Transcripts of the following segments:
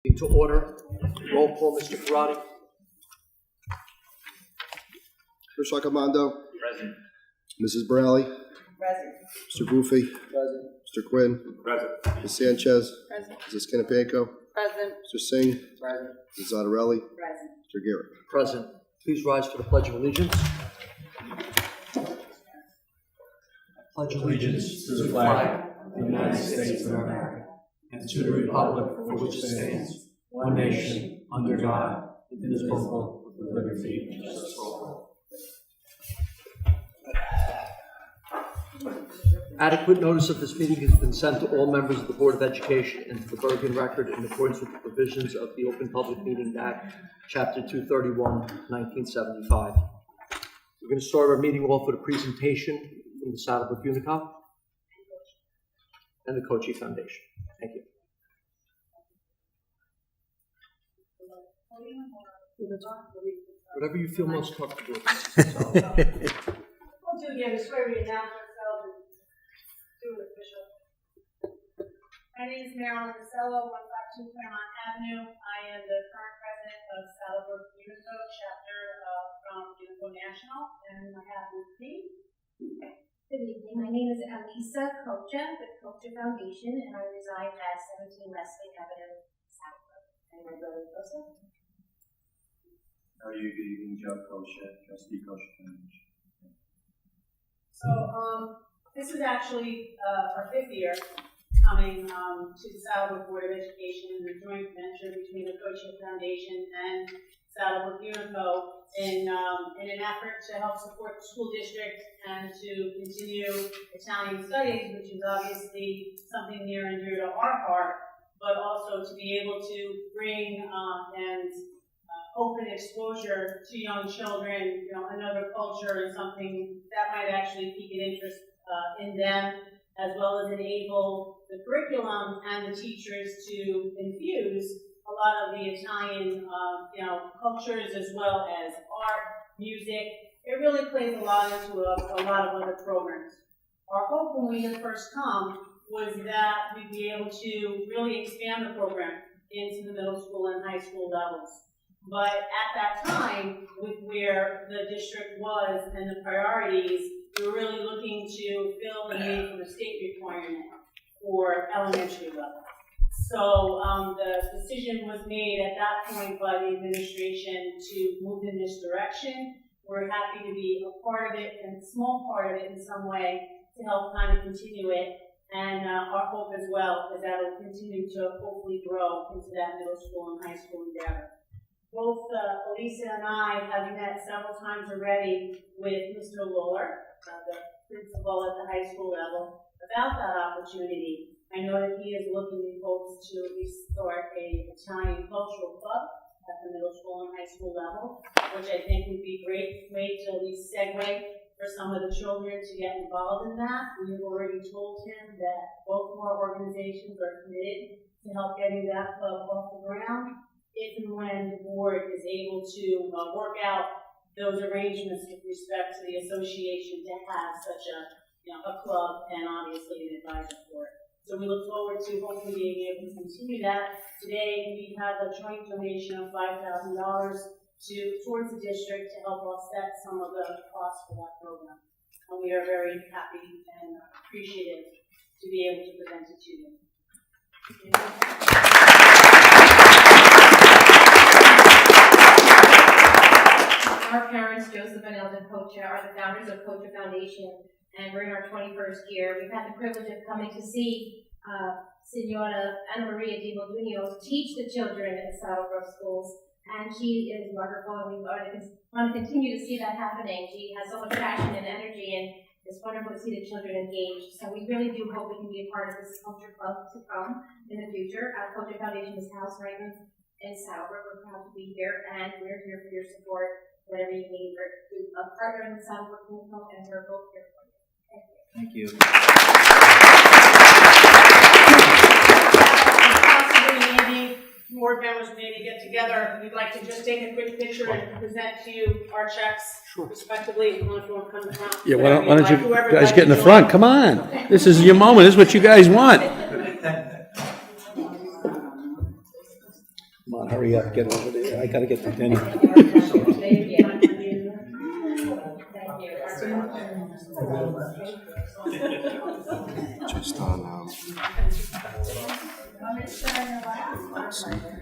To order. Roll call, Mr. Karati. Mr. Saccomondo. Present. Mrs. Browley. Present. Mr. Buffi. Present. Mr. Quinn. Present. Ms. Sanchez. Present. Mrs. Kanapanko. Present. Mr. Singh. Present. Mrs. Zottarelli. Present. Mr. Garrett. Present. Please rise for the Pledge of Allegiance. Pledge Allegiance to the flag of the United States of America and to the republic for which it stands, one nation, under God, indivisible, with liberty and justice for all. Adequate notice of this meeting has been sent to all members of the Board of Education and to the Bergen Record in accordance with the provisions of the Open Public Meeting Act, Chapter 231, 1975. We're going to start our meeting off with a presentation from the Saddlebrook Unicog and the Kochi Foundation. Thank you. Whatever you feel most comfortable with. We'll do again, this way we announce ourselves and do it official. My name is Marilyn Masello, 152 Claremont Avenue. I am the current president of Saddlebrook Unico chapter from Unico National, and I have with me. Good evening. My name is Elisa Kocha with Kocha Foundation, and I reside at 17 Leslie Avenue, Saddlebrook. And my brother Joseph. How are you? Good evening, Joe Kosha, trustee Kosha Foundation. So, this is actually our 5th year coming to the Saddlebrook Board of Education, the joint venture between the Kocha Foundation and Saddlebrook Unico in an effort to help support the school district and to continue Italian studies, which is obviously something near and dear to our heart, but also to be able to bring and open exposure to young children, another culture and something that might actually pique an interest in them, as well as enable the curriculum and the teachers to infuse a lot of the Italian, cultures, as well as art, music. It really plays a lot into a lot of other programs. Our hope when we had first come was that we'd be able to really expand the program into the middle school and high school levels. But at that time, with where the district was and the priorities, we were really looking to fill the need for the state requirement for elementary level. So the decision was made at that point by the administration to move in this direction. We're happy to be a part of it, and a small part of it in some way, to help kind of continue it. And our hope as well is that it will continue to hopefully grow into that middle school and high school endeavor. Both Elisa and I have met several times already with Mr. Lawler, the principal at the high school level, about that opportunity. I know that he is looking in hopes to at least start a Italian cultural club at the middle school and high school level, which I think would be great way to at least segue for some of the children to get involved in that. We have already told him that both of our organizations are committed to help getting that club off the ground, if and when the board is able to work out those arrangements with respect to the association to have such a club and obviously an advisor for it. So we look forward to hopefully being able to continue that. Today we have a joint donation of $5,000 towards the district to help offset some of the costs for that program. And we are very happy and appreciative to be able to present it to you. Our parents, Joseph and Eldon Kocha, are the founders of Kocha Foundation, and we're in our 21st year. We've had the privilege of coming to see Signora Anna Maria Di Modugno teach the children at Saddlebrook schools, and she is wonderful, and we want to continue to see that happening. She has so much passion and energy, and it's wonderful to see the children engaged. So we really do hope we can be a part of this culture club to come in the future. Our Kocha Foundation is housed right in Saddlebrook. We're proud to be here, and we're here for your support. Whatever you need, we're a partner in the Saddlebrook Unico, and we're both here for you. Thank you. Possibly, maybe board members maybe get together. We'd like to just take a quick picture and present to you our checks, respectively. I don't know if you want to come to the front. Yeah, why don't you guys get in the front? Come on. This is your moment. This is what you guys want. Come on, hurry up, get over there. I gotta get to dinner. Thank you. Thank you. Just on,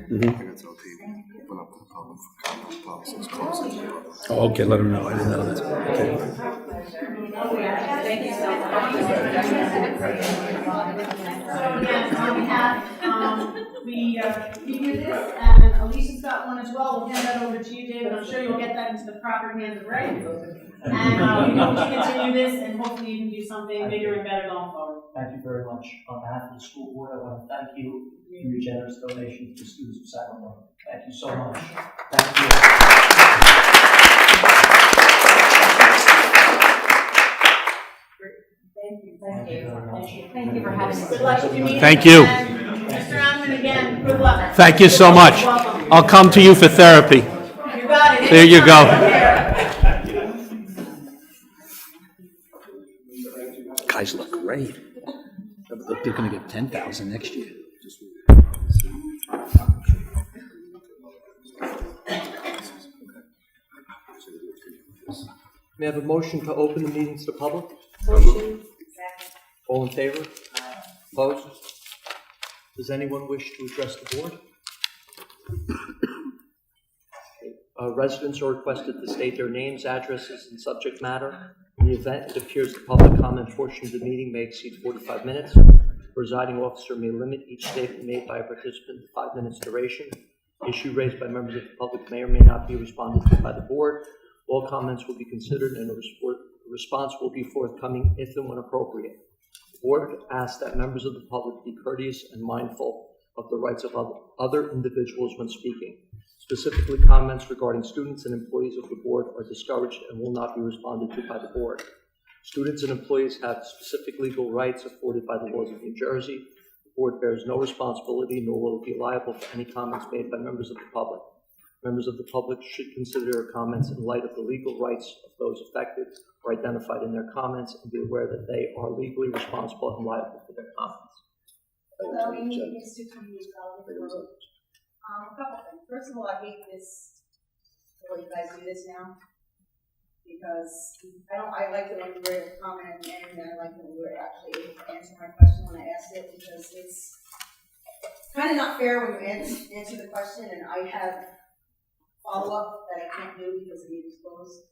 Mhm. I gotta tell people, open up to the public for comment, policies, closed. Oh, okay, let him know. I didn't know that. Okay. Thank you so So again, on behalf, we reviewed this, and Alicia's got one as well. We'll hand that over to you, David. I'm sure you'll get that into the proper hands of Ray. And we hope to continue this, and hopefully you can do something bigger and better going forward. Thank you very much. On behalf of the school board, I want to thank you for your generous donation to the students of Sacramento. Thank you so much. Thank you. Thank you. Thank you very much. Thank you for having us. Good luck with your meeting. Thank you. And Mr. Onman, again, good luck. Thank you so much. Welcome. I'll come to you for therapy. You got it. There you go. Guys look great. They're gonna get 10,000 next year. May I have a motion to open the meeting to the public? All in favor? Opposed? Does anyone wish to address the board? Residents are requested to state their names, addresses, and subject matter. In the event it appears the public comment portion of the meeting may exceed 45 minutes, the presiding officer may limit each statement made by a participant to 5 minutes duration. Issue raised by members of the public may or may not be responded to by the board. All comments will be considered and a response will be forthcoming if and when appropriate. The board asks that members of the public be courteous and mindful of the rights of other individuals when speaking. Specifically, comments regarding students and employees of the board are discouraged and will not be responded to by the board. Students and employees have specific legal rights afforded by the laws of New Jersey. The board bears no responsibility, nor will it be liable for any comments made by members of the public. Members of the public should consider their comments in light of the legal rights of those affected or identified in their comments and be aware that they are legally responsible and liable for their comments. So we need to come to a couple things. First of all, I hate this, the way you guys do this now. Because I like it when you were able to comment and I like when you were actually able to answer my question when I asked it, because it's kind of not fair when you answer the question and I have follow-up that I can't do because the meeting's closed.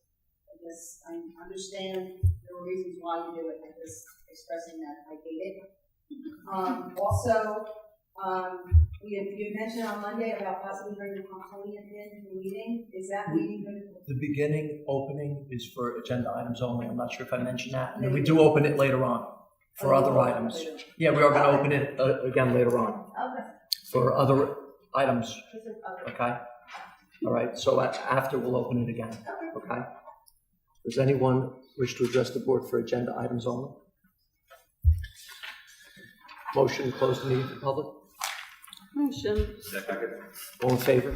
I understand there were reasons why you do it. I'm just expressing that I hate it. You mentioned on Monday about possibly bringing the Pomponian in the meeting. Is that meeting going to? The beginning opening is for agenda items only. I'm not sure if I mentioned that. And then we do open it later on for other items. Yeah, we are going to open it again later on Okay. for other items. Okay? All right, so after we'll open it again. Okay? Does anyone wish to address the board for agenda items only? Motion to close the meeting to the public? Motion. All in favor?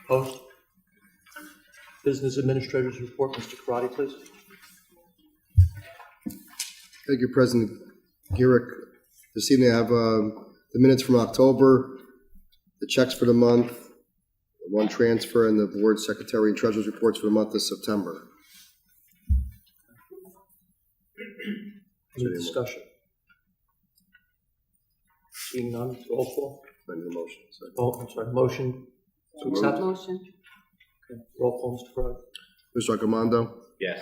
Opposed? Business Administrator's Report, Mr. Karati, please. Thank you, President Girick. This evening I have the minutes from October, the checks for the month, one transfer, and the board secretary and treasurer's reports for the month of September. Any discussion? Seeing none, roll call. I need a motion. Oh, I'm sorry, motion to accept? Motion. Okay. Roll call, Mr. Karati. Mr. Accomando? Yes.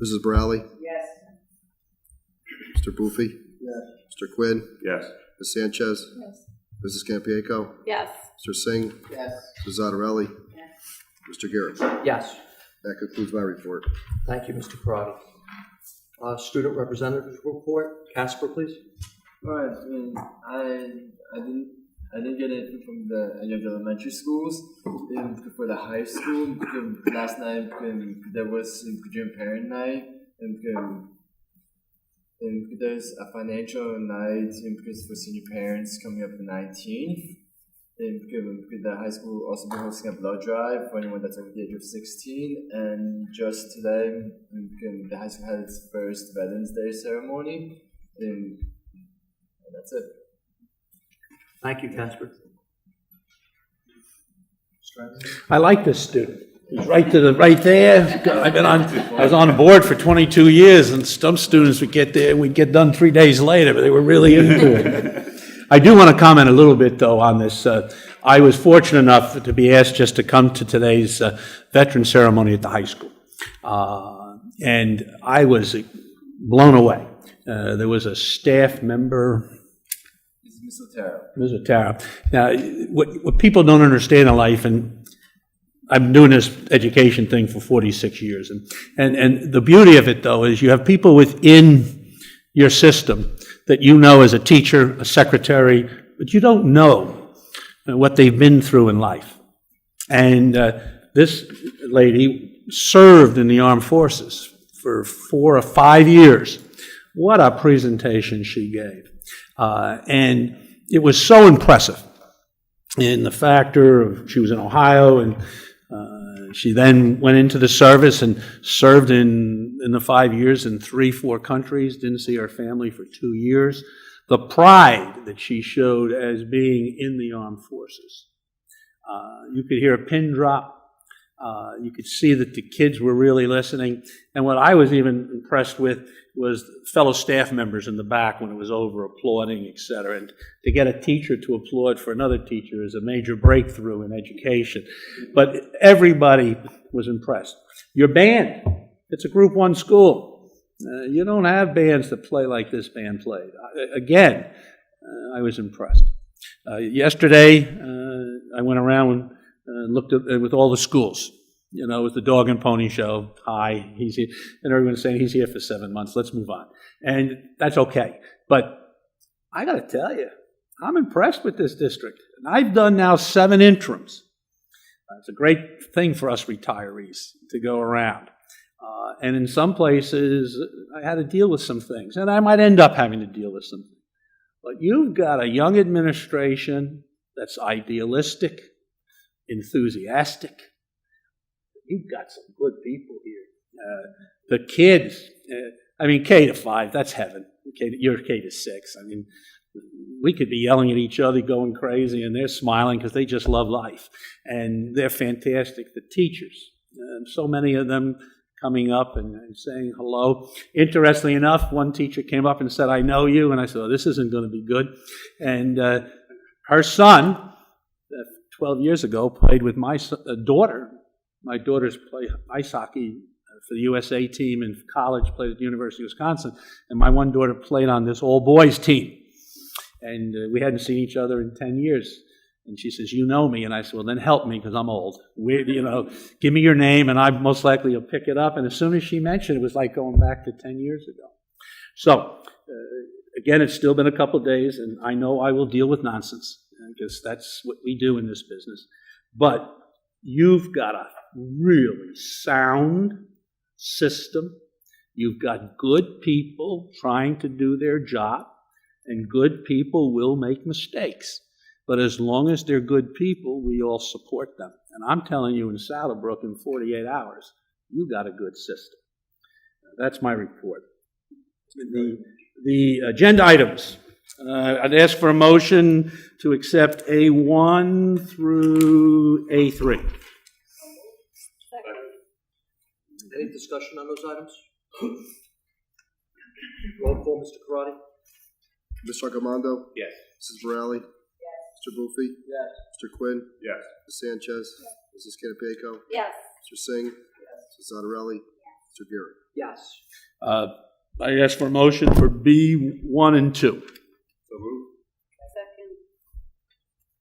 Mrs. Borelli? Yes. Mr. Buffy? Yes. Mr. Quinn? Yes. Ms. Sanchez? Yes. Mrs. Campieko? Yes. Mr. Singh? Yes. Mrs. Zattarelli? Mr. Girick? Yes. That concludes my report. Thank you, Mr. Karati. Student Representative's Report, Casper, please. Right. I didn't get anything from any of the elementary schools. For the high school, last night there was Junior Parent Night, and there's a financial night because for senior parents coming up the 19th. The high school will also be hosting a blood drive for anyone that's over the age of 16. And just today, the high school had its first Veterans Day ceremony. And that's it. Thank you, Casper. I like this student. He's right there. I was on the board for 22 years, and some students would get there, we'd get done 3 days later, but they were really into it. I do want to comment a little bit, though, on this. I was fortunate enough to be asked just to come to today's veteran ceremony at the high school. And I was blown away. There was a staff member, Ms. Otero. Ms. Otero. Now, what people don't understand in life, and I've been doing this education thing for 46 years, and the beauty of it, though, is you have people within your system that you know as a teacher, a secretary, but you don't know what they've been through in life. And this lady served in the armed forces for 4 or 5 years. What a presentation she gave. And it was so impressive in the factor of she was in Ohio, and she then went into the service and served in the 5 years in 3-4 countries, didn't see her family for 2 years. The pride that she showed as being in the armed forces. You could hear a pin drop. You could see that the kids were really listening. And what I was even impressed with was fellow staff members in the back when it was over applauding, et cetera. And to get a teacher to applaud for another teacher is a major breakthrough in education. But everybody was impressed. Your band, it's a Group 1 school. You don't have bands that play like this band played. Again, I was impressed. Yesterday, I went around and looked at with all the schools. You know, with the dog and pony show. Hi, he's here. And everyone's saying he's here for 7 months. Let's move on. And that's okay. But I got to tell you, I'm impressed with this district. And I've done now 7 interims. It's a great thing for us retirees to go around. And in some places, I had to deal with some things. And I might end up having to deal with some things. But you've got a young administration that's idealistic, enthusiastic. You've got some good people here. The kids, K to 5, that's heaven. You're K to 6. We could be yelling at each other, going crazy, and they're smiling because they just love life. And they're fantastic. The teachers, so many of them coming up and saying hello. Interestingly enough, one teacher came up and said, "I know you." And I said, "Oh, this isn't going to be good." And her son, 12 years ago, played with my daughter. My daughters play ice hockey for the USA team in college, played at the University of Wisconsin, and my one daughter played on this all-boys team. And we hadn't seen each other in 10 years. And she says, "You know me?" And I said, "Well, then help me, because I'm old. Give me your name, and I most likely will pick it up." And as soon as she mentioned it, was like going back to 10 years ago. So, again, it's still been a couple of days, and I know I will deal with nonsense, because that's what we do in this business. But you've got a really sound system. You've got good people trying to do their job, and good people will make mistakes. But as long as they're good people, we all support them. And I'm telling you, in Saddlebrook, in 48 hours, you got a good system. That's my report. The agenda items. I'd ask for a motion to accept A1 through A3. Any discussion on those items? Roll call, Mr. Karati? Mr. Arcomando? Yes. Mrs. Borelli? Mr. Buffy? Yes. Mr. Quinn? Yes. Ms. Sanchez? Mrs. Canapico? Yes. Mr. Singh? Mrs. Zattarelli? Mr. Garrett? Yes. I ask for a motion for B1 and 2. So moved. Second.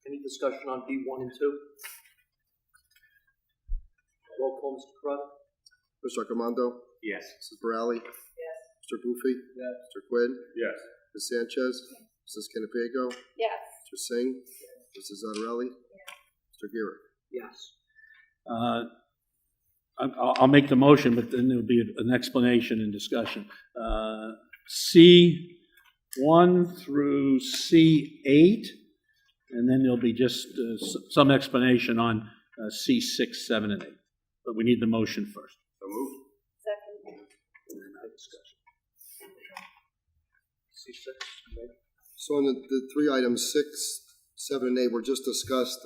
Any discussion on B1 and 2? Roll call, Mr. Karati? Mr. Arcomando? Yes. Mrs. Borelli? Mr. Buffy? Yes. Mr. Quinn? Yes. Ms. Sanchez? Mrs. Canapico? Yes. Mr. Singh? Mrs. Zattarelli? Mr. Garrett? Yes. I'll make the motion, but then there'll be an explanation and discussion. C1 through C8, and then there'll be just some explanation on C6, 7, and 8. But we need the motion first. So moved. Second. And then have discussion. C6. Okay. So on the 3 items, 6, 7, and 8 were just discussed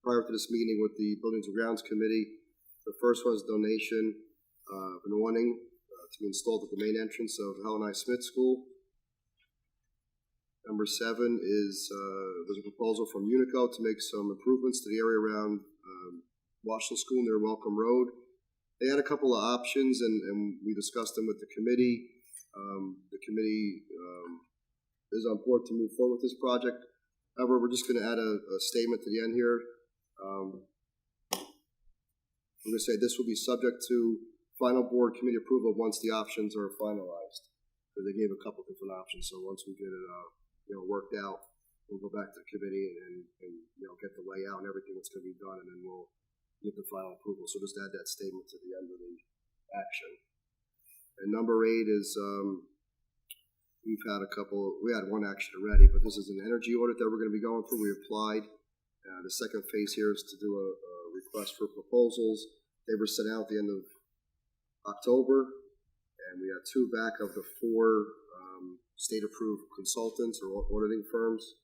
prior to this meeting with the Buildings and Grounds Committee. The first was donation of an awning to be installed at the main entrance of Helen I. Smith School. Number 7 is there's a proposal from Unico to make some improvements to the area around Washington School near Welcome Road. They had a couple of options, and we discussed them with the committee. The committee is on board to move forward with this project. However, we're just going to add a statement to the end here. I'm going to say this will be subject to final board committee approval once the options are finalized. Because they gave a couple different options, so once we get it worked out, we'll go back to the committee and get the layout and everything that's going to be done, and then we'll get the final approval. So just add that statement to the end of the action. And number 8 is we had one action already, but this is an energy audit that we're going to be going through. We applied. The second phase here is to do a request for proposals. They were sent out at the end of October, and we had 2 back of the 4 state-approved consultants or auditing firms,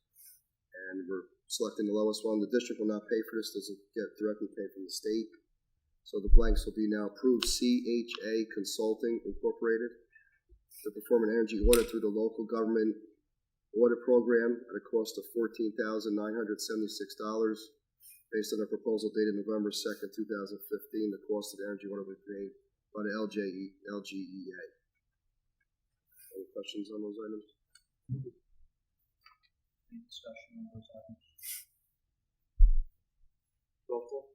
and we're selecting the lowest one. The district will not pay for this; doesn't get directly paid from the state. So the blanks will be now approved. CHA Consulting Incorporated to perform an energy audit through the local government audit program at a cost of $14,976, based on a proposal dated November 2nd, 2015. The cost of the energy audit will be paid by the LGEA. Any questions on those items? Any discussion on those items? Roll call.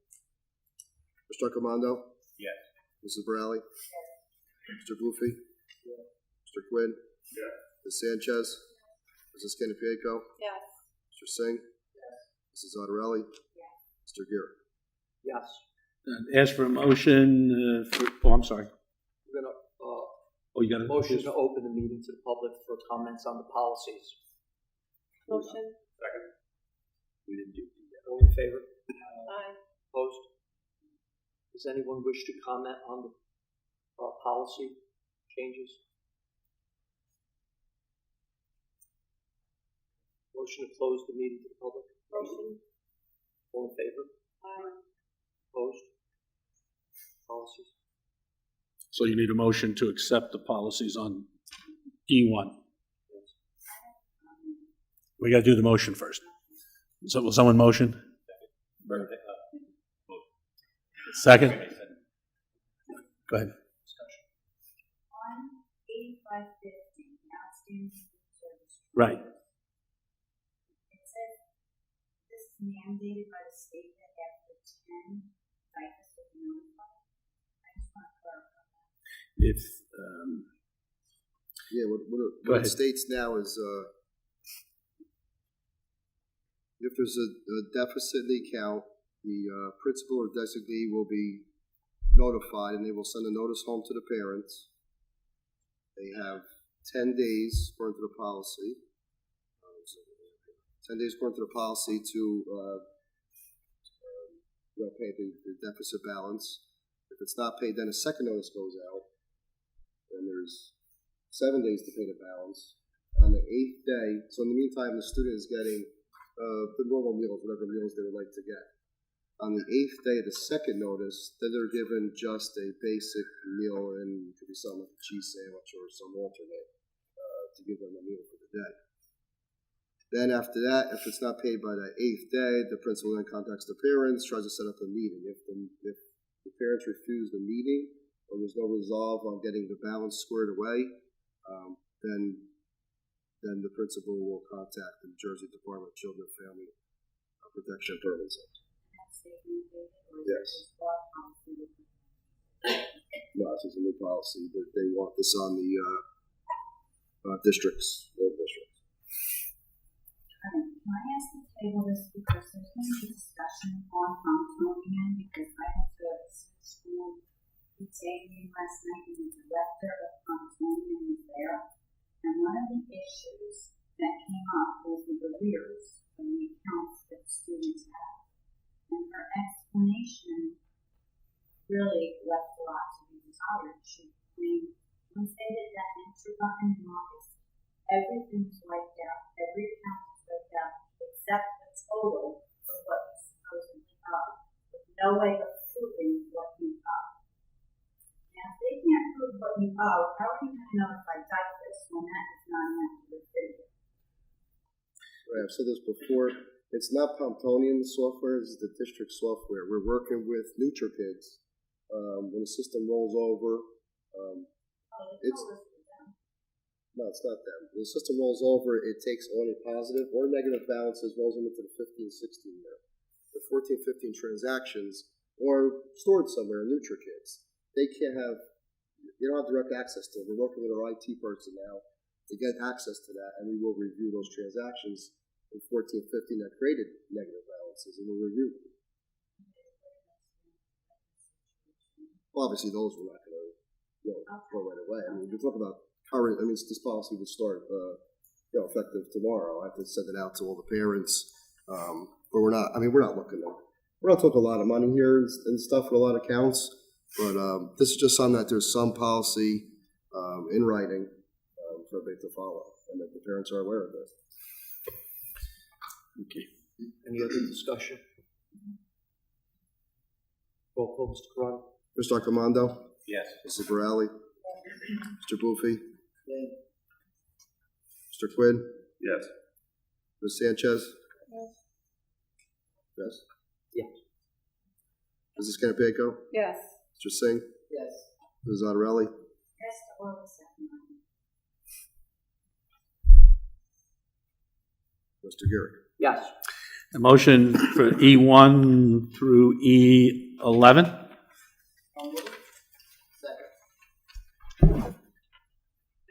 Mr. Comando? Yes. Mrs. Browley? Yes. Mr. Bluffy? Yes. Mr. Quinn? Yes. Ms. Sanchez? Mrs. Canipiaco? Yes. Mr. Singh? Yes. Mrs. Otterelli? Yes. Mr. Gier? Yes. Ask for a motion I'm sorry. We're going to You got a motion to open the meeting to the public for comments on the policies. Motion. We didn't do that. All in favor? Aye. Opposed? Does anyone wish to comment on the policy changes? Motion to close the meeting to the public? Motion. All in favor? Aye. Opposed? Policies? So you need a motion to accept the policies on E1. We got to do the motion first. So will someone motion? Second? Go ahead. On 8550, now students service. Right. It says this is mandated by the state that after 10 cycles will be notified. I just want to clarify that. If What it states now is if there's a deficit in the account, the principal or designee will be notified, and they will send a notice home to the parents. They have 10 days according to the policy. 10 days according to the policy to pay the deficit balance. If it's not paid, then a second notice goes out, and there's 7 days to pay the balance. On the 8th day, so in the meantime, the student is getting the normal meals, whatever meals they would like to get. On the 8th day of the second notice, then they're given just a basic meal, and it could be something like a cheese sandwich or some alternate to give them a meal for the day. Then after that, if it's not paid by that 8th day, the principal then contacts the parents, tries to set up a meeting. If the parents refuse the meeting, or there's no resolve on getting the balance squared away, then the principal will contact the New Jersey Department of Children and Family Protection and Permanency. Yes. No, this is a new policy. They want this on the districts, local districts. Can I ask to table this because there's going to be discussion on Hamiltonian because I have to go to school examining last night and the director of Hamiltonian was there. And one of the issues that came up was the arrears from the accounts that students have. And her explanation really left a lot to be desired. She claimed once they did that enter button in August, everything's wiped out. Every account is wiped out except the total of what was supposedly no way of proving what you owe. Now, if they can't prove what you owe, how are you gonna notify Douglas when that is not an accurate figure? Right, I've said this before, it's not Pomptonian software, it's the district software. We're working with NutriKids. When the system rolls over, it's, no, it's not them. When the system rolls over, it takes only positive or negative balances, rolls them into the 15-16 year. The 14-15 transactions or stored somewhere in NutriKids. They don't have direct access to it. We're working with our IT person now to get access to that, and we will review those transactions in 14-15 that created negative balances, and we'll review them. Well, obviously, those we're not going to go right away. I mean, we're talking about current. I mean, this policy would start, effective tomorrow. I have to send it out to all the parents, but we're not. I mean, we're not talking a lot of money here and stuff for a lot of accounts. But this is just something that there's some policy in writing for everybody to follow, and that the parents are aware of this. Okay. Any other discussion? Roll call, Mr. Corrado? Mr. Arcomando? Yes. Mrs. Borelli? Mr. Buffi? Mr. Quinn? Yes. Ms. Sanchez? Yes. Yes. Mrs. Canapico? Yes. Mr. Singh? Yes. Ms. Otterelli? Yes to all the seven. Mr. Gurick? Yes. A motion for E1 through E11?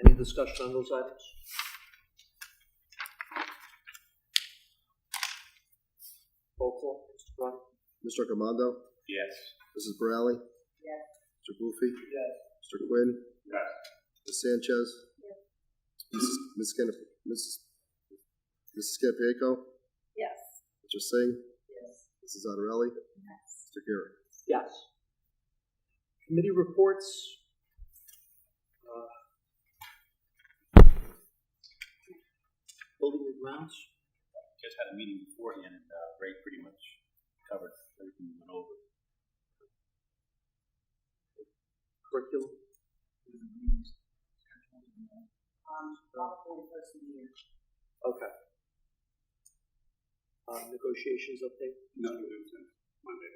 Any discussion on those items? Roll call, Mr. Corrado? Mr. Arcomando? Yes. Mrs. Borelli? Yes. Mr. Buffi? Yes. Mr. Quinn? Yes. Ms. Sanchez? Mrs. Canapico? Yes. Mr. Singh? Yes. Mrs. Otterelli? Yes. Mr. Gurick? Yes. Committee reports. Building and grounds. Just had a meeting beforehand, and Ray pretty much covered everything we went over. Curriculum. Probably the first of the year. Okay. Negotiations update. No, it was Monday.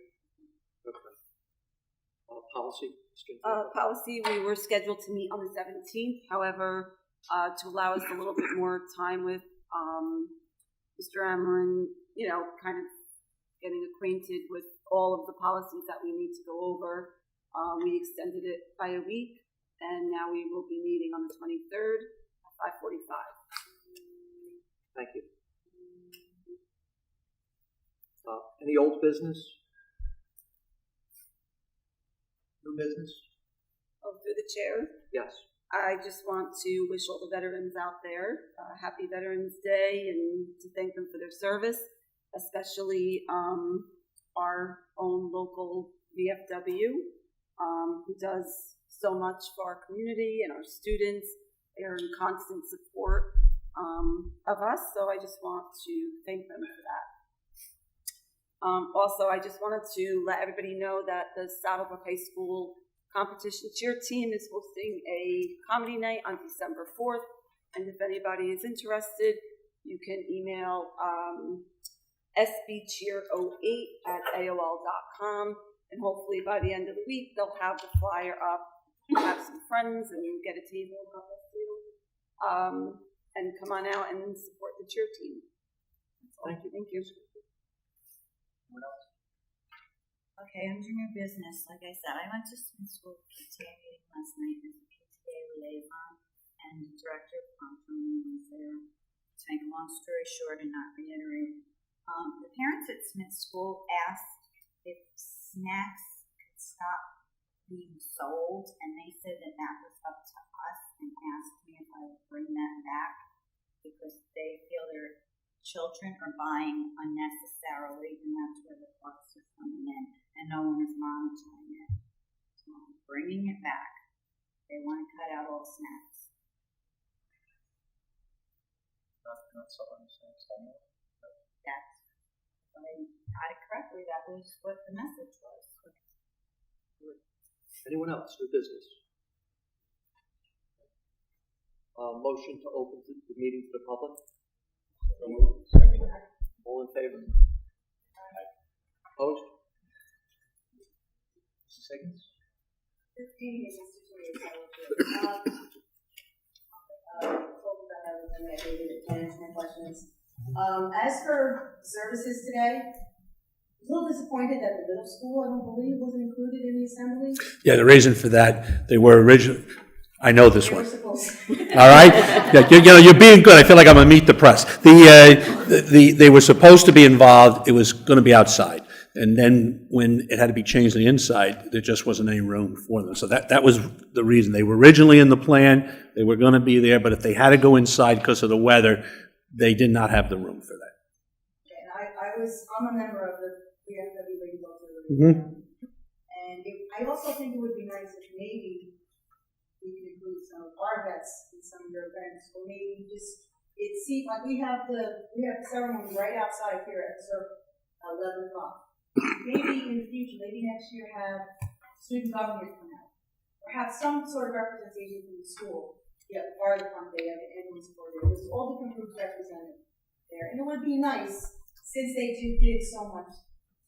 Okay. Policy. Policy, we were scheduled to meet on the 17th. However, to allow us a little bit more time with Mr. Ameren, kind of getting acquainted with all of the policies that we need to go over, we extended it by a week, and now we will be meeting on the 23rd at 5:45. Thank you. Any old business? New business? Through the chair, Yes. I just want to wish all the veterans out there happy Veterans Day and to thank them for their service, especially our own local VFW, who does so much for our community and our students. They are in constant support of us, so I just want to thank them for that. Also, I just wanted to let everybody know that the Saddlebrook High School competition cheer team is hosting a comedy night on December 4th, and if anybody is interested, you can email sbcheer08@aol.com, and hopefully by the end of the week they'll have the flyer up, have some friends, and you get a table and come on out and support the cheer team. Thank you. Thank you. Okay, under new business, like I said, I went to Smith School PTA meeting last night as a PTA liaison, and the director of Pomptonian was there. To make a long story short and not reiterate, the parents at Smith School asked if snacks could stop being sold, and they said that that was up to us, and asked me if I would bring that back because they feel their children are buying unnecessarily, and that's where the costs are coming in, and no one is monitoring it. So I'm bringing it back. They want to cut out all snacks. Not selling snacks anymore. That's what got it correctly, that was what the message was. Anyone else, new business? Motion to open the meeting to the public? All in favor? Opposed? Mrs. Higgins? 15 is Mr. Told that I was going to answer my questions. As for services today, I'm a little disappointed that the middle school, I don't believe, wasn't included in the assembly. Yeah, the reason for that, they were originally, I know this They were one. supposed All right? Yeah, you're being good. I feel like I'm going to meet the press. They were supposed to be involved. It was going to be outside. And then when it had to be changed on the inside, there just wasn't any room for them. So that was the reason. They were originally in the plan. They were going to be there. But if they had to go inside because of the weather, they did not have the room for that. And I'm a member of the VFW Lady Voter. And I also think it would be nice if maybe we could include some of our vets in some of your events, or maybe just, it seems like we have the ceremony right outside here at the circle at 11 o'clock. Maybe in the future, maybe next year, have student government come out, or have some sort of representation from the school. Yeah, the fire department, they have the ambulance corps, there's all different groups represented there, and it would be nice, since they do give so much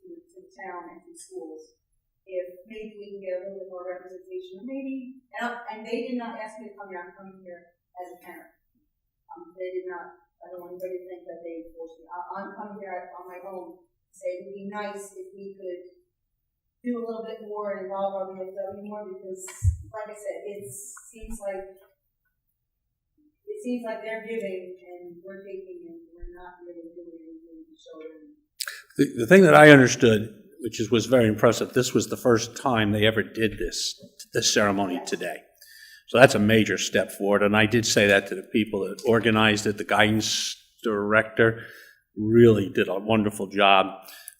to the town and to schools, if maybe we can get a little bit more representation, maybe, and they did not ask me to come here, I'm coming here as a parent. They did not, I don't want anybody to think that they forced me, I'm coming here on my own, to say it would be nice if we could do a little bit more and involve our VFW more, because, like I said, it seems like they're giving and we're taking and we're not really doing anything to show them. The thing that I understood, which was very impressive, this was the first time they ever did this ceremony today. So that's a major step forward. And I did say that to the people that organized it. The guidance director really did a wonderful job.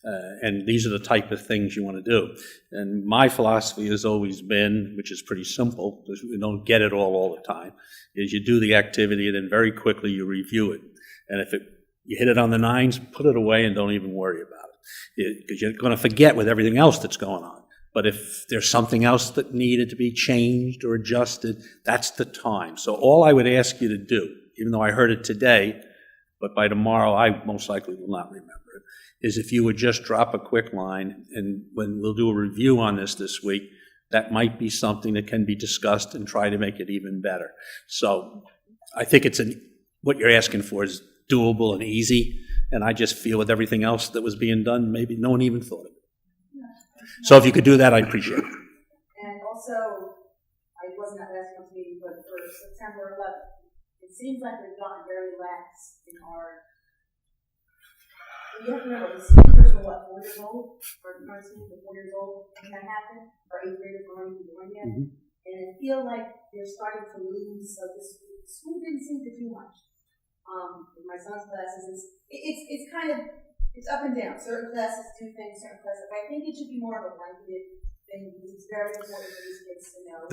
And these are the type of things you want to do. And my philosophy has always been, which is pretty simple, because we don't get it all the time, is you do the activity and then very quickly you review it. And if you hit it on the nines, put it away and don't even worry about it. Because you're going to forget with everything else that's going on. But if there's something else that needed to be changed or adjusted, that's the time. So all I would ask you to do, even though I heard it today, but by tomorrow I most likely will not remember it, is if you would just drop a quick line, and when we'll do a review on this week, that might be something that can be discussed and try to make it even better. So I think what you're asking for is doable and easy, and I just feel with everything else that was being done, maybe no one even thought of it. So if you could do that, I'd appreciate it. And also, I wasn't at last month's meeting, but for September 11th, it seems like we've gotten very lax in our. You have to remember, the speakers were what, 4 years old? Or the first team was 4 years old when that happened? Or 8th graders were only doing it? And I feel like they're starting to lose. So the school didn't seem to do much. In my son's classes, it's kind of, it's up and down. Certain classes do things, certain classes. But I think it should be more of a blanketed thing, because it's very important for these kids to know.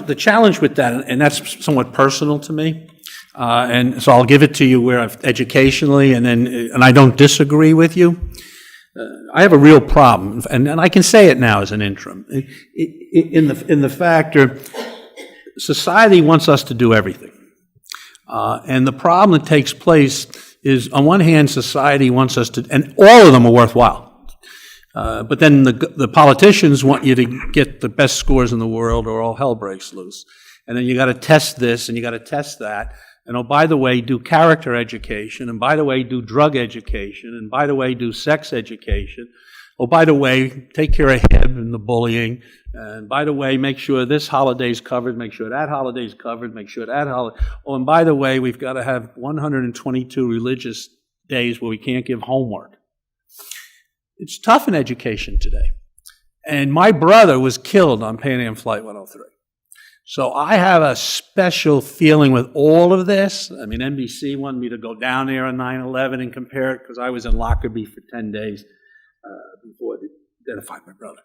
The challenge with that, and that's somewhat personal to me, and so I'll give it to you where educationally, and I don't disagree with you. I have a real problem, and I can say it now as an interim. In the factor, society wants us to do everything, and the problem that takes place is, on one hand, society wants us to, and all of them are worthwhile. But then the politicians want you to get the best scores in the world, or all hell breaks loose. And then you got to test this, and you got to test that. And oh, by the way, do character education. And by the way, do drug education. And by the way, do sex education. Oh, by the way, take care of HIB and the bullying. And by the way, make sure this holiday's covered. Make sure that holiday's covered. Make sure that holiday. Oh, and by the way, we've got to have 122 religious days where we can't give homework. It's tough in education today. And my brother was killed on Pan Am Flight 103. So I have a special feeling with all of this. I mean, NBC wanted me to go down there on 9/11 and compare it, because I was in Lockerbie for 10 days before they identified my brother.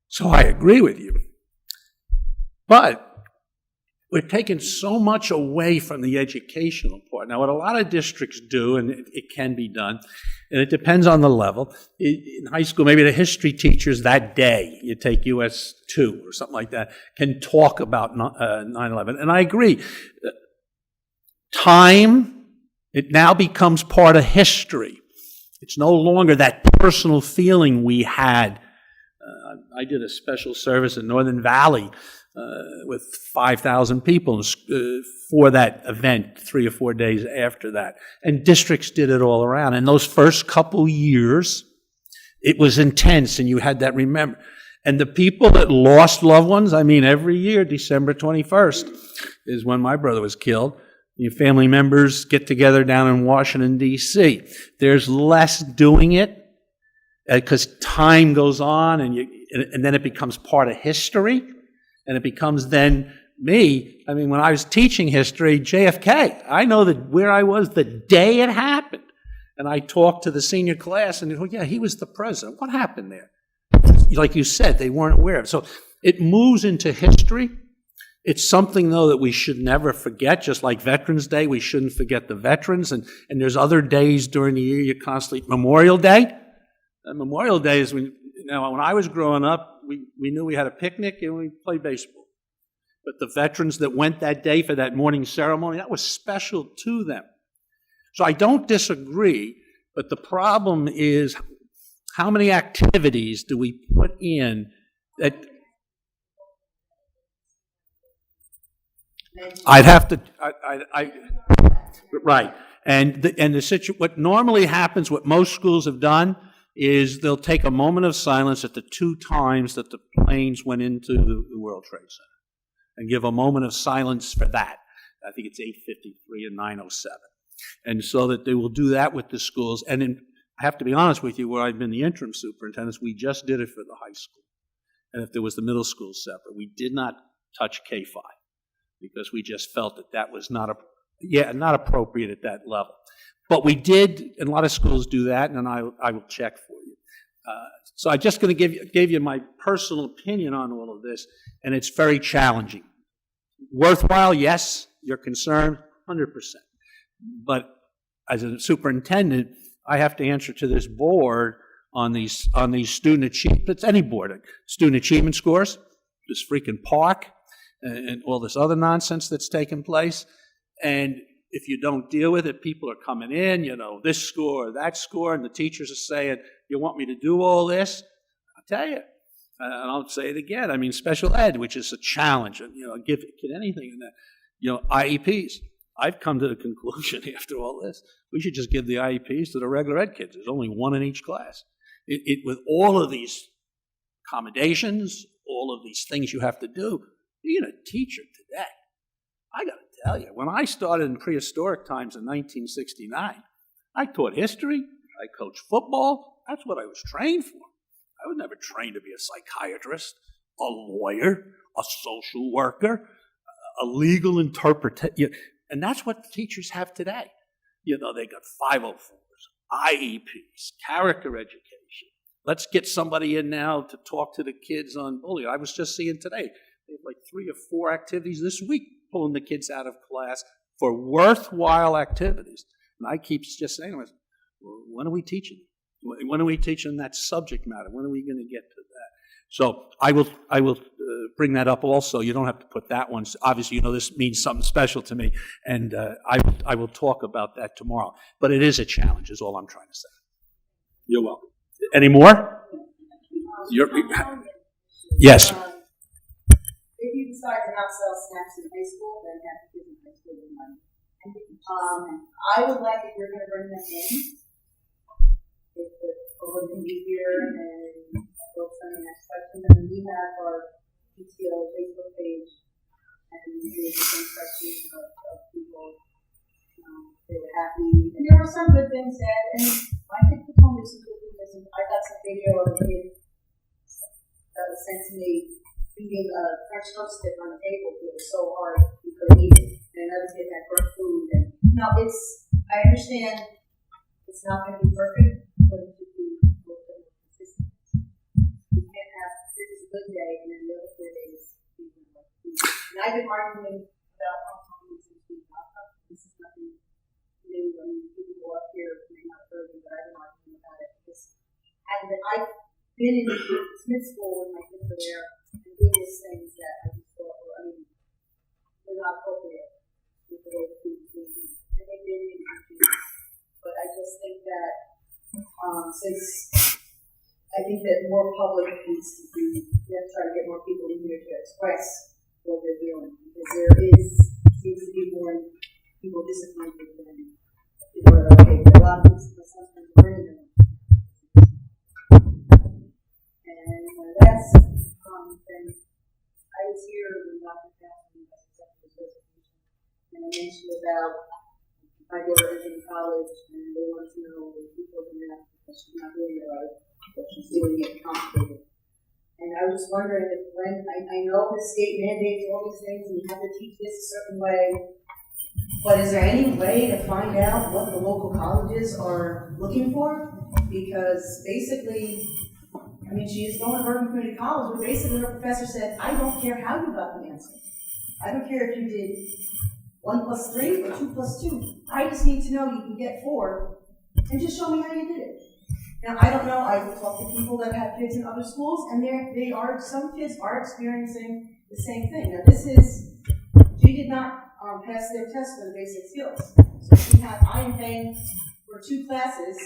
So I agree with you. But we're taking so much away from the educational part. Now, what a lot of districts do, and it can be done, and it depends on the level. In high school, maybe the history teachers that day, you take US 2 or something like that, can talk about 9/11. And I agree. Time, it now becomes part of history. It's no longer that personal feeling we had. I did a special service in Northern Valley with 5,000 people for that event 3 or 4 days after that. And districts did it all around. And those first couple years, it was intense, and you had that remember. And the people that lost loved ones, I mean, every year, December 21st is when my brother was killed. Your family members get together down in Washington, D.C. There's less doing it because time goes on, and then it becomes part of history. And it becomes then me. I mean, when I was teaching history, JFK, I know that where I was the day it happened. And I talked to the senior class, and they go, yeah, he was the president. What happened there? Like you said, they weren't aware of it. So it moves into history. It's something, though, that we should never forget. Just like Veterans Day, we shouldn't forget the veterans. And there's other days during the year you constantly... Memorial Day? Memorial Day is when I was growing up, we knew we had a picnic and we played baseball. But the veterans that went that day for that morning ceremony, that was special to them. So I don't disagree, but the problem is how many activities do we put in that... I'd have to... Right. And what normally happens, what most schools have done, is they'll take a moment of silence at the 2 times that the planes went into the World Trade Center and give a moment of silence for that. I think it's 8:53 and 9:07. And so that they will do that with the schools. And I have to be honest with you, where I've been the interim superintendent, we just did it for the high school. And if there was the middle school separate, we did not touch K-5 because we just felt that was not appropriate at that level. But we did, and a lot of schools do that, and I will check for you. So I'm just going to give you my personal opinion on all of this, and it's very challenging. Worthwhile, yes, you're concerned, 100%. But as a superintendent, I have to answer to this board on these student achievement, it's any board, student achievement scores, this freaking park, and all this other nonsense that's taken place. And if you don't deal with it, people are coming in, this score or that score, and the teachers are saying, you want me to do all this? I'll tell you. And I'll say it again. I mean, special ed, which is a challenge, and, give anything in that. IEPs. I've come to the conclusion after all this, we should just give the IEPs to the regular ed kids. There's only one in each class. With all of these accommodations, all of these things you have to do, being a teacher today, I got to tell you, when I started in prehistoric times in 1969, I taught history, I coached football. That's what I was trained for. I was never trained to be a psychiatrist, a lawyer, a social worker, a legal interpreter. And that's what the teachers have today. They got 504s, IEPs, character education. Let's get somebody in now to talk to the kids on bullying. I was just seeing today, they have like 3 or 4 activities this week pulling the kids out of class for worthwhile activities. And I keep just saying to myself, when are we teaching? When are we teaching that subject matter? When are we going to get to that? So I will bring that up also. You don't have to put that one. Obviously, this means something special to me, and I will talk about that tomorrow. But it is a challenge, is all I'm trying to say. You're welcome. Any more? Yes. If you decide to not sell snacks in high school, then you have to give them high school money. I would like, if you're going to bring them in, if the public can be here and folks on the next question, then we have our PTO Facebook page, and we do some questions of people. They were happy, and there were some good things said, and I think the phone is some good things. I got some video of a kid that was sent to me eating a French toast stick on the table. It was so hard he couldn't eat it, and another kid had burnt food. And I understand it's not going to be perfect, but it should be consistent. You can't have this is a good day and then the other 4 days. And I've been arguing And I've been in Smith School with my sister there and witnessed things that I just thought were not appropriate with the way the food is being used. I think they didn't but I just think that I think that more public needs to be, we have to try to get more people in here to express what they're doing, because seems to be more people disappointed than people are okay. A lot of people sometimes learning them. And my last thing, I was here when Dr. Catherine was accepted his resignation, and I mentioned about my daughter in college, and they want to know if people can ask because she's not doing it right, but she's doing it complicated. And I was wondering if I know the state mandates all these things and you have to teach this a certain way, but is there any way to find out what the local colleges are looking for? Because basically, I mean, she is going to Bergen Community College, but basically her professor said, I don't care how you got the answer. I don't care if you did 1 + 3 or 2 + 2. I just need to know you can get 4 and just show me how you did it. Now, I don't know, I've talked to people that have kids in other schools, and some kids are experiencing the same thing. Now, she did not pass their test for the basic skills. So I am paying for 2 classes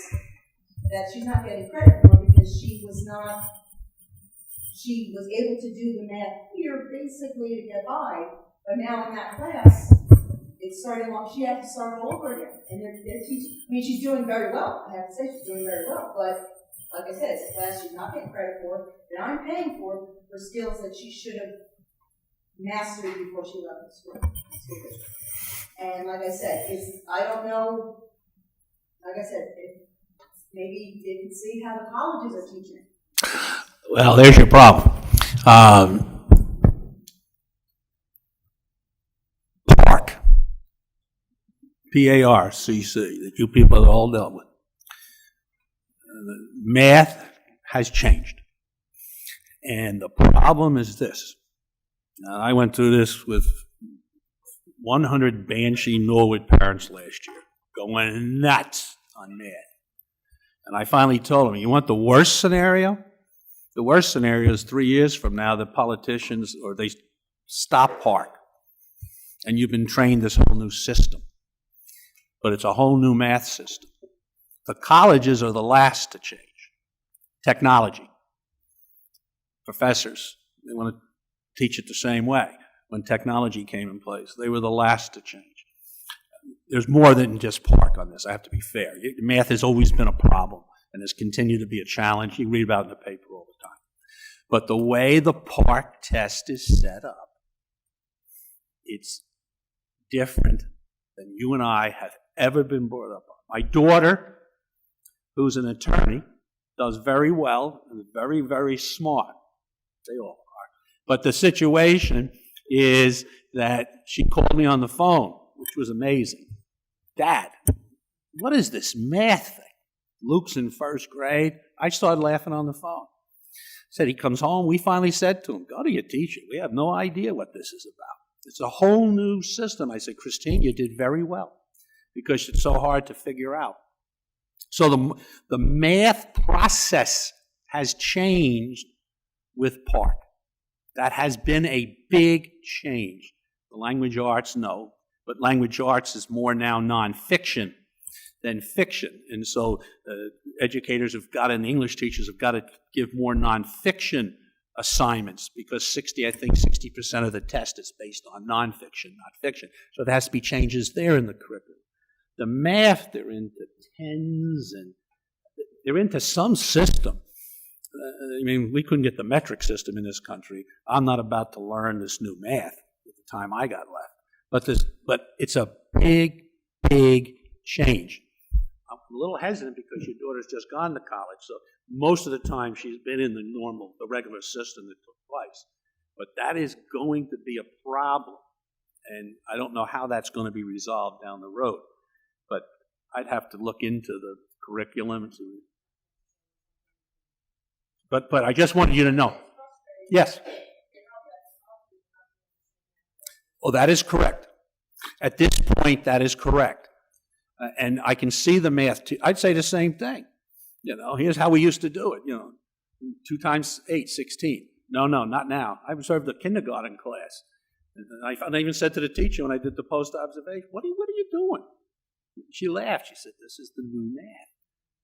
that she's not getting credit for because she was able to do the math here basically to get by, but now in that class, it's starting off, she had to start all over again. And they're teaching, I mean, she's doing very well. I have to say she's doing very well. But like I said, it's a class she's not getting credit for, that I'm paying for skills that she should have mastered before she left the school. And like I said, I don't know, like I said, maybe they can see how the colleges are teaching. Well, there's your problem. PARC, P-A-R-C-C, that you people have all dealt with. Math has changed. And the problem is this. Now, I went through this with 100 Banshee Norwood parents last year, going nuts on math. And I finally told them, you want the worst scenario? The worst scenario is 3 years from now, the politicians, or they stop PARC. And you've been trained this whole new system. But it's a whole new math system. The colleges are the last to change. Technology. Professors, they want to teach it the same way. When technology came in place, they were the last to change. There's more than just PARC on this, I have to be fair. Math has always been a problem and has continued to be a challenge. You read about it in the paper all the time. But the way the PARC test is set up, it's different than you and I have ever been brought up on. My daughter, who's an attorney, does very well and is very, very smart. They all are. But the situation is that she called me on the phone, which was amazing. Dad, what is this math thing? Luke's in first grade. I started laughing on the phone. Said he comes home. We finally said to him, go to your teacher. We have no idea what this is about. It's a whole new system. I said, Christine, you did very well because it's so hard to figure out. So the math process has changed with PARC. That has been a big change. The language arts, no, but language arts is more now nonfiction than fiction. And so educators have got, and English teachers have got to give more nonfiction assignments because 60% of the test is based on nonfiction, not fiction. So there has to be changes there in the curriculum. The math, they're into tens and they're into some system. I mean, we couldn't get the metric system in this country. I'm not about to learn this new math at the time I got left. But it's a big, big change. I'm a little hesitant because your daughter's just gone to college, so most of the time she's been in the regular system that took place. But that is going to be a problem, and I don't know how that's going to be resolved down the road. But I'd have to look into the curriculum. But I just wanted you to know. Yes. Oh, that is correct. At this point, that is correct. And I can see the math. I'd say the same thing. You know, here's how we used to do it, 2 times 8, 16. No, not now. I observed a kindergarten class. And I even said to the teacher when I did the post-observation, what are you doing? She laughed. She said, this is the new math.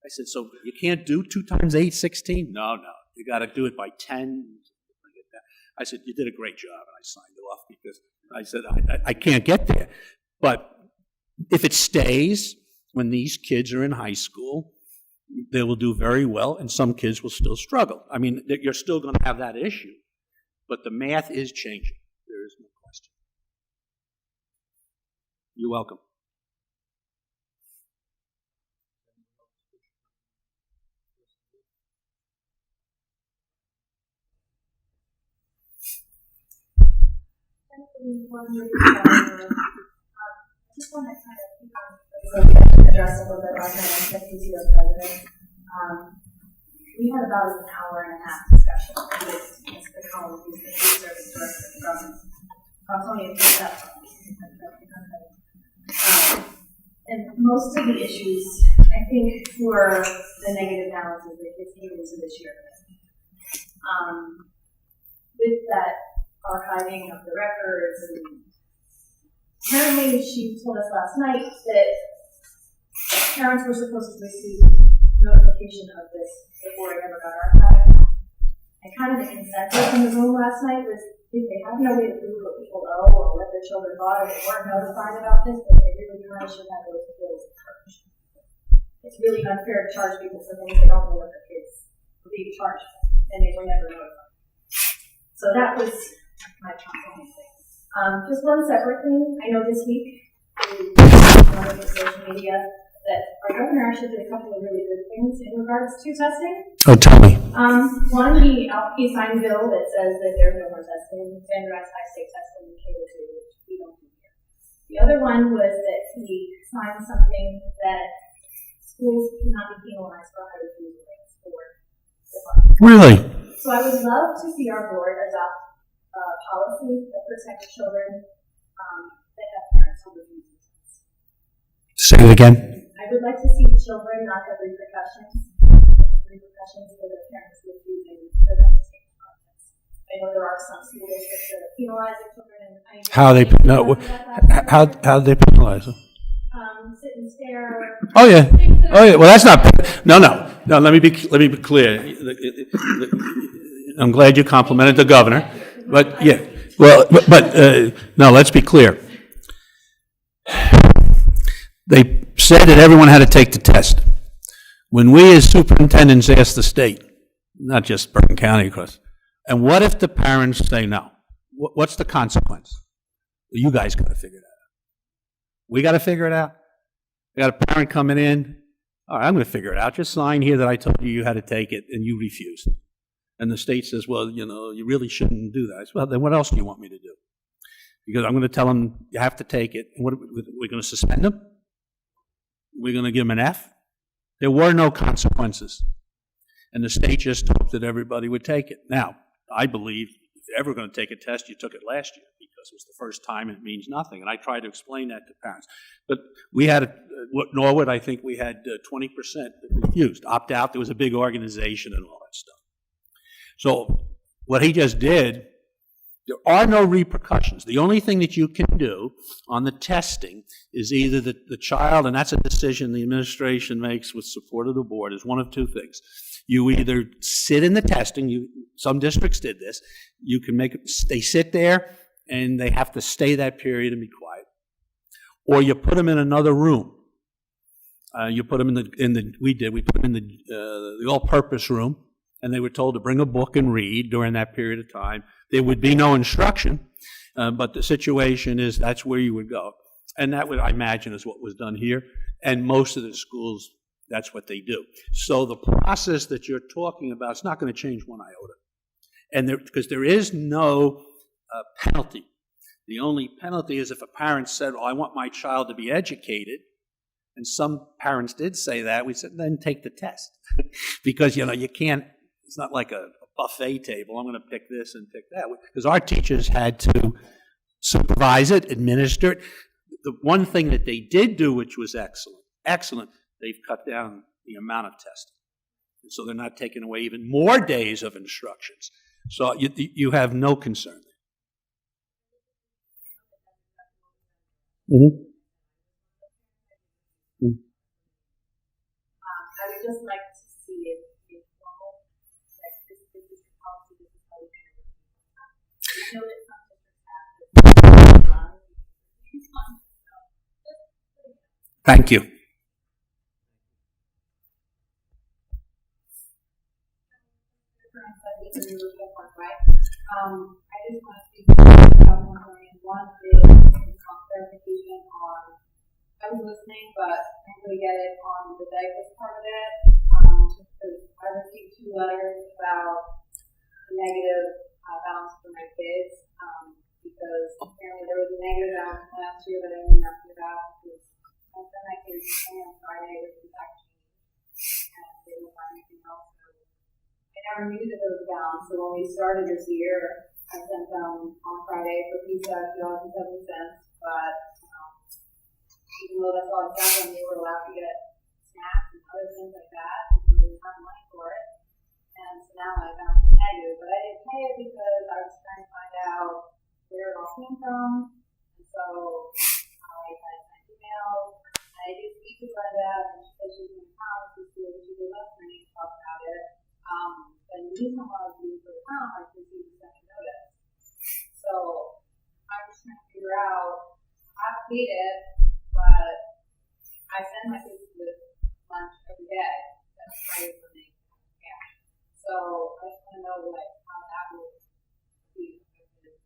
I said, so you can't do 2 times 8, 16? No. You got to do it by 10. I said, you did a great job. And I signed it off because I said, I can't get there. But if it stays, when these kids are in high school, they will do very well, and some kids will still struggle. I mean, you're still going to have that issue, but the math is changing. There is no question. You're welcome. Just want to kind of address a little bit last night on PTO president. We had about an hour and a half discussion with Mr. Collins, who's the food service director of the government. Tony had picked up. And most of the issues, I think, were the negative balances that kids came into this year. With that archiving of the records, and apparently she told us last night that parents were supposed to receive notification of this before it ever got archived. And kind of the consensus in the room last night was if they have no way to prove what people owe or what their children bought, or they weren't notified about this, then they really kind of should have those bills charged. It's really unfair to charge people for things they don't know what their kids were being charged for, and they were never notified. So that was my only thing. Just one separate thing. I know this week, on social media, that our governor actually did a couple of really good things in regards to testing. Oh, tell me. One, he signed a bill that says that there's no more testing, standardized high-stake testing in K-2, which we don't do here. The other one was that he signed something that schools cannot be penalized for high refusal rates for the fund. Really? So I would love to see our board adopt a policy that protects children that have parents who refuse to test. Say it again. I would like to see children not have repercussions for their parents refusing for them to take the test. I know there are some school districts that penalize their children. How do they penalize them? Sit and stare. Oh yeah. Well, that's not. No. Let me be clear. I'm glad you complimented the governor, but yeah. Well, but no. Let's be clear. They said that everyone had to take the test. When we as superintendents asked the state, not just Bergen County, of course, and what if the parents say no? What's the consequence? Well, you guys got to figure that out. We got to figure it out. We got a parent coming in. All right, I'm going to figure it out. Just sign here that I told you had to take it, and you refused. And the state says, well, you really shouldn't do that. I said, well, then what else do you want me to do? Because I'm going to tell them you have to take it. And we're going to suspend them? We're going to give them an F? There were no consequences. And the state just hoped that everybody would take it. Now, I believe if you're ever going to take a test, you took it last year because it was the first time and it means nothing. And I tried to explain that to parents. But we had, Norwood, I think we had 20% that refused. Opt out, there was a big organization and all that stuff. So what he just did, there are no repercussions. The only thing that you can do on the testing is either the child, and that's a decision the administration makes with support of the board, is one of two things. You either sit in the testing, some districts did this, you can they sit there and they have to stay that period and be quiet. Or you put them in another room. You put them we put them in the all-purpose room, and they were told to bring a book and read during that period of time. There would be no instruction, but the situation is that's where you would go. And that would, I imagine, is what was done here. And most of the schools, that's what they do. So the process that you're talking about is not going to change one iota. And because there is no penalty. The only penalty is if a parent said, well, I want my child to be educated, and some parents did say that, we said, then take the test. Because, you can't, it's not like a buffet table. I'm going to pick this and pick that. Because our teachers had to supervise it, administer it. The one thing that they did do, which was excellent, they've cut down the amount of testing. So they're not taking away even more days of instructions. So you have no concern there. Mm-hmm. I would just like to see it informal, like this is the policy, this is how we do it. I know that some districts have this. Thank you. I just want to speak about one thing. One is clarification on, I was listening, but I didn't really get it on the diapers part of it. Because I received 2 letters about the negative balance for my kids. Because apparently there was a negative balance last year that I knew nothing about. Because I sent my kids on Friday with the vaccine, and they didn't find anything else. I never knew that there was a balance, so when we started this year, I sent them on Friday for pizza, $2.70, but even though that's all I sent them, they were allowed to get snacks and other things like that, because they didn't have money for it. And so now I found it negative, but I didn't pay it because I was trying to find out where it all came from, and so I sent emails, and I did speak to Brenda, and she said she was going to come to see what she did last night and talk about it. And the reason why I was being for the town, I received a second notice. So I'm just trying to figure out, I've paid it, but I send my kids to lunch every day. That's right for me. Yeah. So I just want to know like how that will be affected.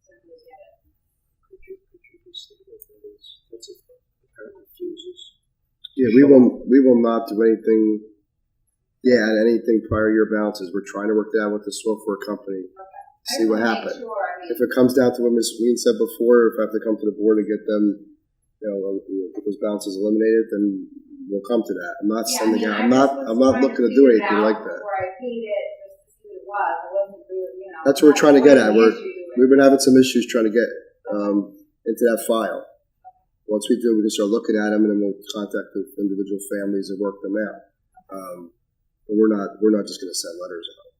So I get it. Could you say what that is? That's it. Apparently fuses. Yeah, we will not do anything. Yeah, and anything prior year balances, we're trying to work that out with the software company. Okay. See what happens. Sure, If it comes down to what Ms. Ween said before, if I have to come to the board and get them, get those balances eliminated, then we'll come to that. I'm not sending out. I'm not looking to do anything like that. Where I paid it just to see what it was. I wasn't really, That's what we're trying to get at. We've been having some issues trying to get into that file. Once we do, we can start looking at them, and then we'll contact the individual families and work them out. But we're not just going to send letters out.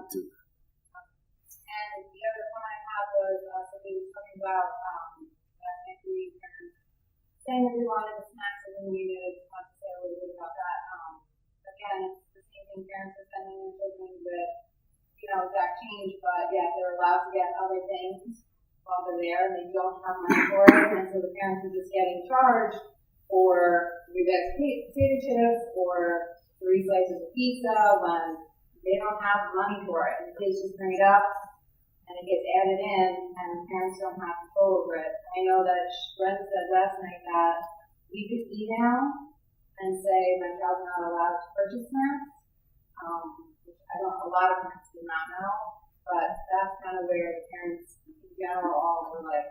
And the other one I have was somebody was talking about last week saying that we wanted the snacks and we needed to say a little bit about that. Again, it's the same thing parents are sending their children with, exact change, but yeah, they're allowed to get other things while they're there and they don't have money for it, and so the parents are just getting charged for 3 bags of potato chips or 3 slices of pizza when they don't have money for it. And the kids just bring it up and it gets added in and the parents don't have control over it. I know that Brenda said last night that we could email and say my child's not allowed to purchase snacks, which a lot of parents do not know, but that's kind of where the parents in general all were like,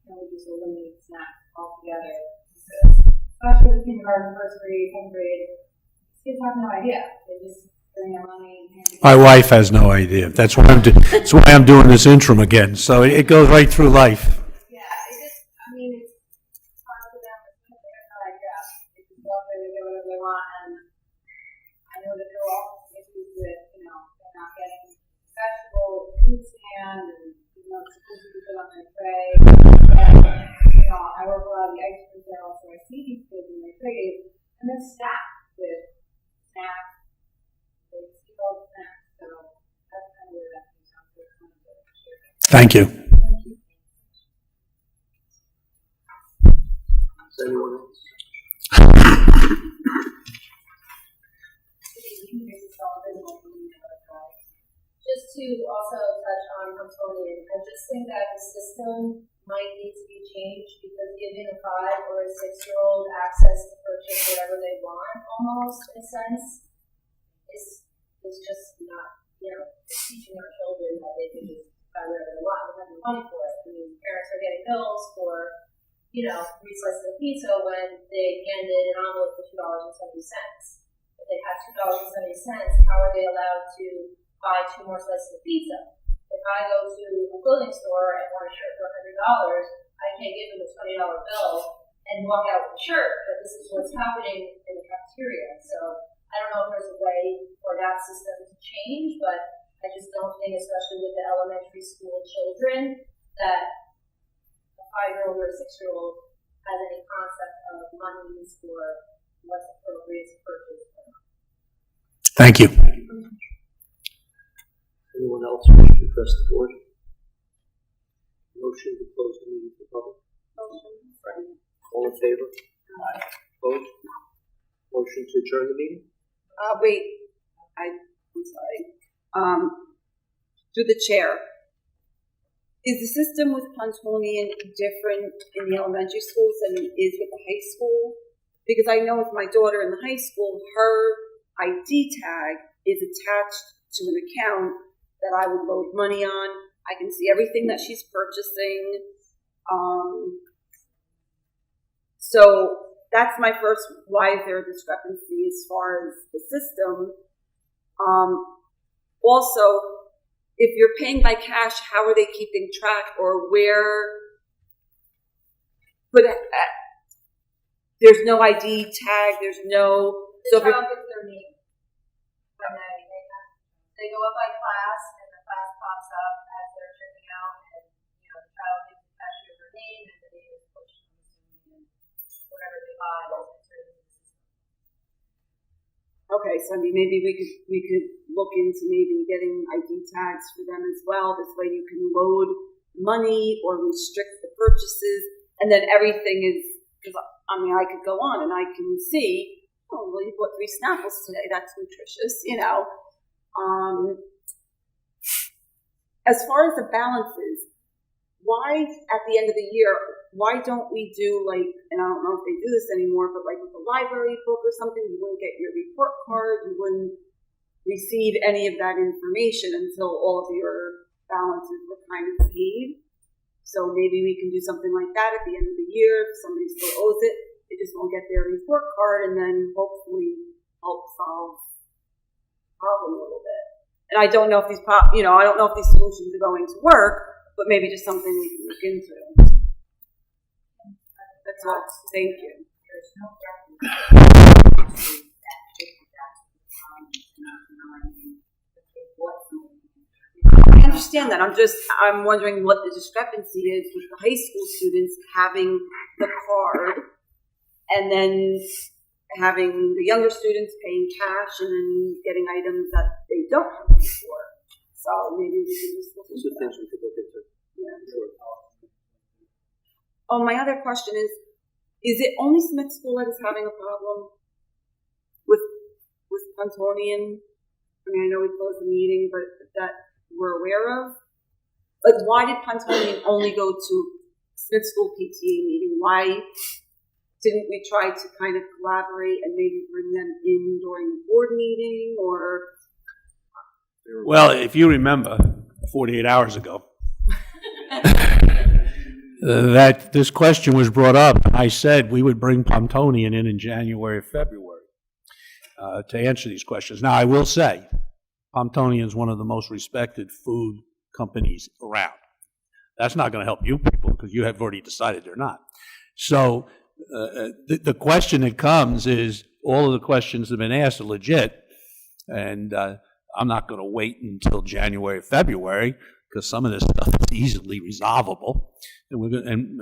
can we just eliminate snacks altogether? Especially with kindergarten, first grade, 10th grade, kids have no idea. They just bring their money. My wife has no idea. That's why I'm doing this interim again. So it goes right through life. Yeah, it's hard for them. They have no idea. They just go up there, they do whatever they want, and I know that there are also issues with, they're not getting vegetable food stand, and it's supposed to be put on their tray. And, I work a lot of the ice cream sales, so I see these kids in their trays, and they're stacked with snacks. They see all the snacks, so that's kind of where that comes from. Thank you. Is there anyone else? Just to also touch on Hamtonian, I just think that the system might need to be changed because giving a 5 or a 6-year-old access to purchase whatever they want, almost in a sense, is just not, teaching our children that they can just buy whatever they want and have the money for it. I mean, parents are getting bills for, 3 slices of pizza when they handed an envelope for $2.70. If they have $2.70, how are they allowed to buy 2 more slices of pizza? If I go to a clothing store and want a shirt for $100, I can't give them a $20 bill and walk out with a shirt, but this is what's happening in the cafeteria. So I don't know if there's a way for that system to change, but I just don't think, especially with the elementary school children, that a 5-year-old or a 6-year-old has any concept of monies or what's appropriate to purchase. Thank you. Anyone else wish to address the board? Motion to close the meeting to the public? All in favor? Opposed? Motion to adjourn the meeting? Wait, I'm sorry. Through the chair. Is the system with Pontonian different in the elementary schools than it is with the high school? Because I know with my daughter in the high school, her ID tag is attached to an account that I would load money on. I can see everything that she's purchasing. So that's my first, why is there a discrepancy as far as the system? Also, if you're paying by cash, how are they keeping track or where? But there's no ID tag, there's no. The child gets their name when they go up by class, and the class pops up as they're checking out, and the child gets the cashier their name, and the name is pushed in whatever they buy. Okay, so I mean, maybe we could look into maybe getting ID tags for them as well. This way you can load money or restrict the purchases, and then everything is, because I mean, I could go on and I can see, oh, well, you bought 3 Snapples today. That's nutritious, As far as the balances, why at the end of the year, why don't we do and I don't know if they do this anymore, but like with a library book or something, you wouldn't get your report card, you wouldn't receive any of that information until all of your balances were kind of paid. So maybe we can do something like that at the end of the year. If somebody still owes it, they just won't get their report card, and then hopefully help solve the problem a little bit. And I don't know if these I don't know if these solutions are going to work, but maybe just something we can look into. That's all. Thank you. There's no I understand that. I'm wondering what the discrepancy is with the high school students having the card and then having the younger students paying cash and then getting items that they don't have money for. So maybe we can just look These into are things we could look into. Yeah. Sure. Oh, my other question is it only Smith School that is having a problem with Pontonian? I mean, I know we closed the meeting, but that we're aware of? Like, why did Pontonian only go to Smith School PTA meeting? Why didn't we try to kind of collaborate and maybe bring them in during the board meeting or? Well, if you remember, 48 hours ago, that this question was brought up, and I said we would bring Pontonian in January or February to answer these questions. Now, I will say, Pontonian is one of the most respected food companies around. That's not going to help you people because you have already decided they're not. So the question that comes is all of the questions that have been asked are legit, and I'm not going to wait until January, February, because some of this stuff is easily resolvable. And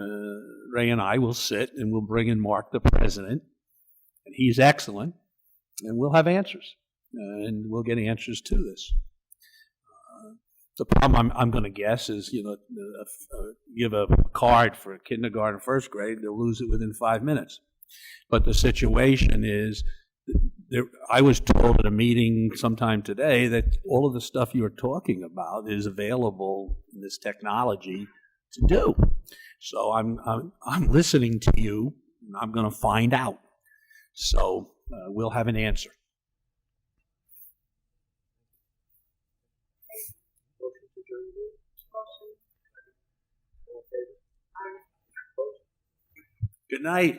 Ray and I will sit and we'll bring in Mark, the president, and he's excellent, and we'll have answers, and we'll get answers to this. The problem I'm going to guess is, give a card for kindergarten, first grade, they'll lose it within 5 minutes. But the situation is, I was told at a meeting sometime today that all of the stuff you're talking about is available in this technology to do. So I'm listening to you, and I'm going to find out. So we'll have an answer. Motion to adjourn the meeting? Motion. All in favor? Opposed? Good night.